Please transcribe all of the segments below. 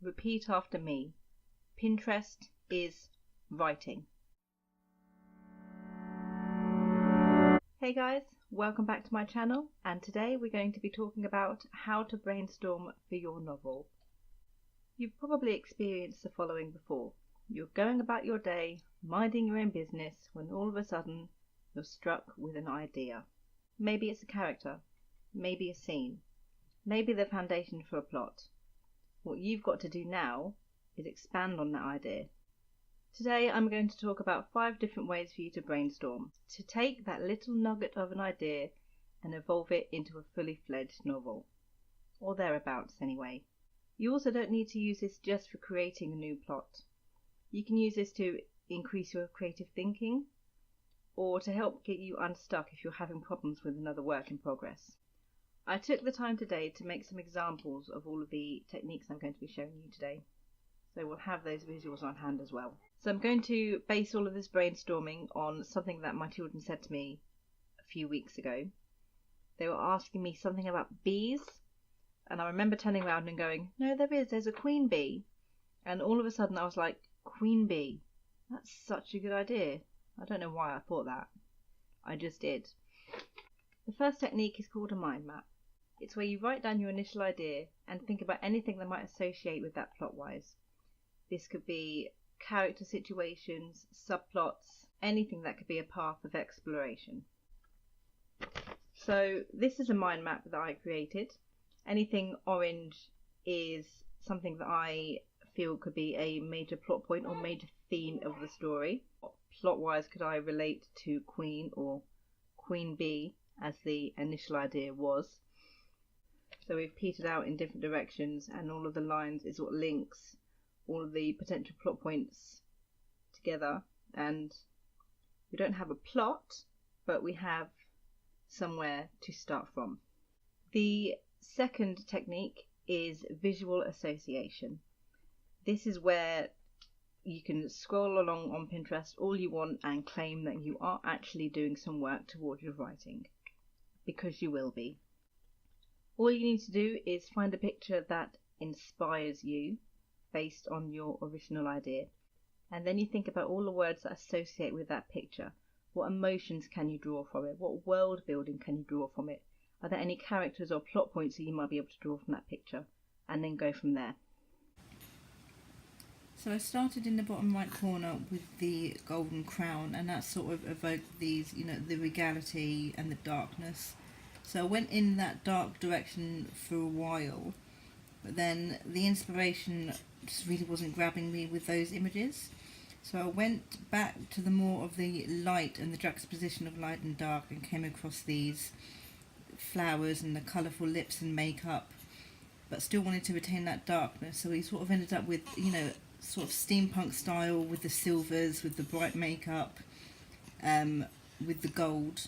Repeat after me. Pinterest is writing. Hey guys, welcome back to my channel, and today we're going to be talking about how to brainstorm for your novel. You've probably experienced the following before. You're going about your day, minding your own business, when all of a sudden you're struck with an idea. Maybe it's a character, maybe a scene, maybe the foundation for a plot. What you've got to do now is expand on that idea. Today I'm going to talk about 5 different ways for you to brainstorm, to take that little nugget of an idea and evolve it into a fully fledged novel, or thereabouts anyway. You also don't need to use this just for creating a new plot. You can use this to increase your creative thinking, or to help get you unstuck if you're having problems with another work in progress. I took the time today to make some examples of all of the techniques I'm going to be showing you today, so we'll have those visuals on hand as well. So I'm going to base all of this brainstorming on something that my children said to me a few weeks ago. They were asking me something about bees, and I remember turning around and going, no, there's a queen bee. And all of a sudden I was like, queen bee, that's such a good idea. I don't know why I thought that. I just did. The first technique is called a mind map. It's where you write down your initial idea and think about anything that might associate with that plot-wise. This could be character situations, subplots, anything that could be a path of exploration. So this is a mind map that I created. Anything orange is something that I feel could be a major plot point or major theme of the story. Plot-wise, could I relate to Queen or Queen Bee as the initial idea was? So we've petered out in different directions, and all of the lines is what links all of the potential plot points together, and we don't have a plot, but we have somewhere to start from. The second technique is visual association. This is where you can scroll along on Pinterest all you want and claim that you are actually doing some work towards your writing, because you will be. All you need to do is find a picture that inspires you based on your original idea, and then you think about all the words that associate with that picture. What emotions can you draw from it? What world building can you draw from it? Are there any characters or plot points that you might be able to draw from that picture? And then go from there. So I started in the bottom right corner with the golden crown, and that sort of evoked these, the regality and the darkness. So I went in that dark direction for a while, but then the inspiration just really wasn't grabbing me with those images. So I went back to the more of the light and the juxtaposition of light and dark, and came across these flowers and the colourful lips and makeup, but still wanted to retain that darkness. So we sort of ended up with, sort of steampunk style, with the silvers, with the bright makeup, with the gold.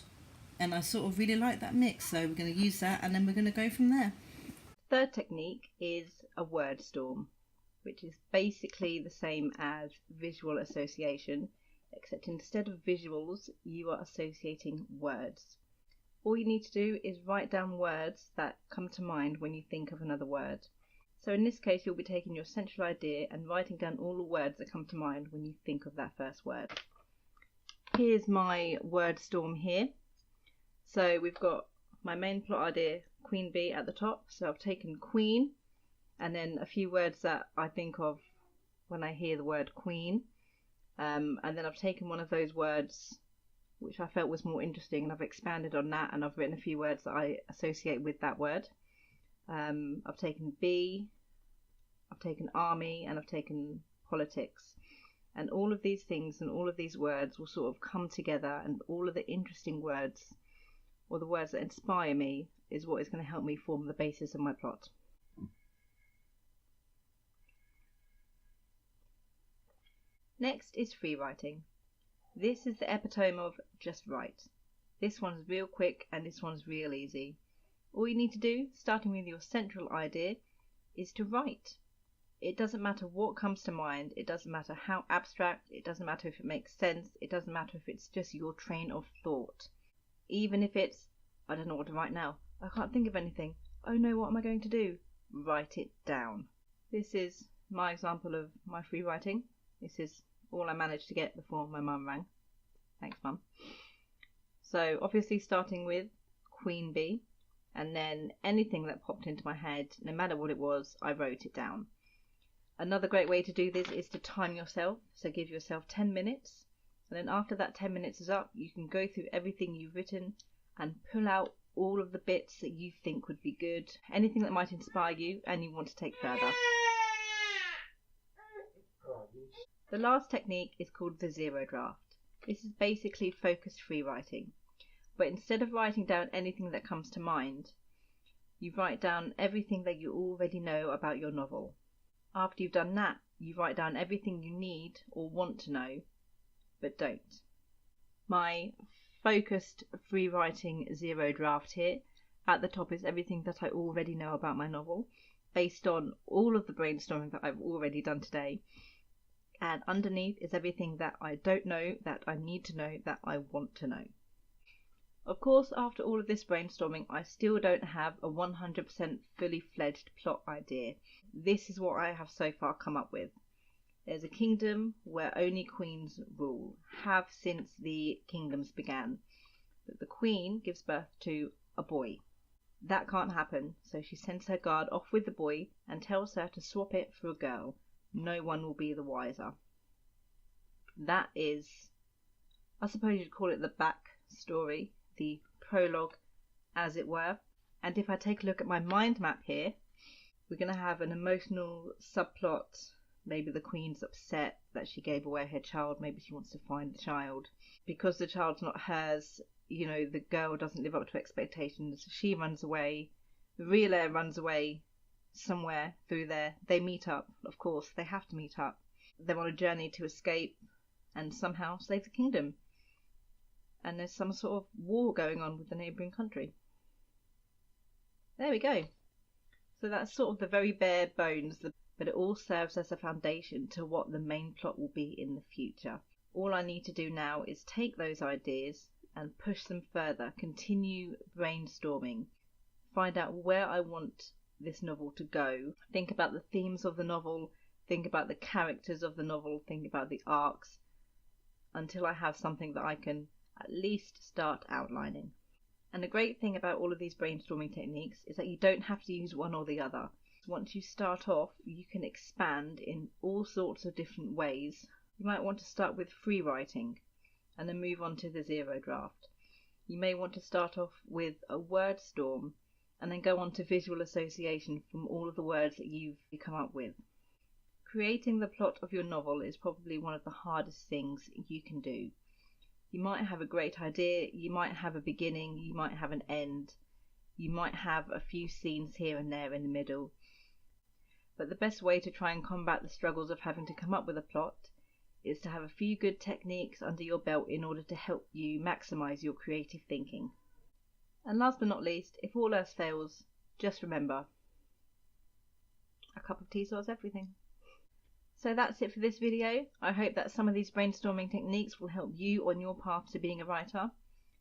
And I sort of really like that mix, so we're going to use that, and then we're going to go from there. Third technique is a wordstorm, which is basically the same as visual association, except instead of visuals, you are associating words. All you need to do is write down words that come to mind when you think of another word. So in this case, you'll be taking your central idea and writing down all the words that come to mind when you think of that first word. Here's my wordstorm here. So we've got my main plot idea, Queen Bee, at the top. So I've taken Queen, and then a few words that I think of when I hear the word Queen. And then I've taken one of those words which I felt was more interesting, and I've expanded on that, and I've written a few words that I associate with that word. I've taken bee, I've taken army, and I've taken politics. And all of these things and all of these words will sort of come together, and all of the interesting words, or the words that inspire me, is what is going to help me form the basis of my plot. Next is free writing. This is the epitome of just write. This one's real quick, and this one's real easy. All you need to do, starting with your central idea, is to write. It doesn't matter what comes to mind, it doesn't matter how abstract, it doesn't matter if it makes sense, it doesn't matter if it's just your train of thought. Even if it's, I don't know what to write now, I can't think of anything, oh no, what am I going to do? Write it down. This is my example of my free writing. This is all I managed to get before my mum rang. Thanks, Mum. So obviously starting with Queen Bee, and then anything that popped into my head, no matter what it was, I wrote it down. Another great way to do this is to time yourself. So give yourself 10 minutes, and then after that 10 minutes is up, you can go through everything you've written and pull out all of the bits that you think would be good, anything that might inspire you and you want to take further. The last technique is called the zero draft. This is basically focused free writing, but instead of writing down anything that comes to mind, you write down everything that you already know about your novel. After you've done that, you write down everything you need or want to know, but don't. My focused free writing zero draft here, at the top is everything that I already know about my novel, based on all of the brainstorming that I've already done today. And underneath is everything that I don't know, that I need to know, that I want to know. Of course, after all of this brainstorming, I still don't have a 100% fully fledged plot idea. This is what I have so far come up with. There's a kingdom where only queens rule, have since the kingdoms began. But the queen gives birth to a boy. That can't happen, so she sends her guard off with the boy and tells her to swap it for a girl. No one will be the wiser. That is, I suppose you'd call it the back story, the prologue, as it were. And if I take a look at my mind map here, we're going to have an emotional subplot. Maybe the queen's upset that she gave away her child. Maybe she wants to find the child. Because the child's not hers, the girl doesn't live up to expectations. She runs away. The real heir runs away somewhere through there. They meet up. Of course, they have to meet up. They're on a journey to escape and somehow save the kingdom. And there's some sort of war going on with the neighbouring country. There we go. So that's sort of the very bare bones, but it all serves as a foundation to what the main plot will be in the future. All I need to do now is take those ideas and push them further, continue brainstorming, find out where I want this novel to go, think about the themes of the novel, think about the characters of the novel, think about the arcs, until I have something that I can at least start outlining. And the great thing about all of these brainstorming techniques is that you don't have to use one or the other. Once you start off, you can expand in all sorts of different ways. You might want to start with free writing and then move on to the zero draft. You may want to start off with a wordstorm and then go on to visual association from all of the words that you've come up with. Creating the plot of your novel is probably one of the hardest things you can do. You might have a great idea, you might have a beginning, you might have an end, you might have a few scenes here and there in the middle. But the best way to try and combat the struggles of having to come up with a plot is to have a few good techniques under your belt in order to help you maximise your creative thinking. And last but not least, if all else fails, just remember, a cup of tea solves everything. So that's it for this video. I hope that some of these brainstorming techniques will help you on your path to being a writer.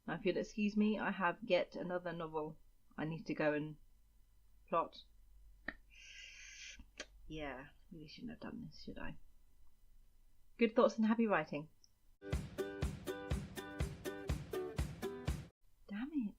Now if you'll excuse me, I have yet another novel I need to go and plot. Yeah, really shouldn't have done this, should I? Good thoughts and happy writing. Damn it.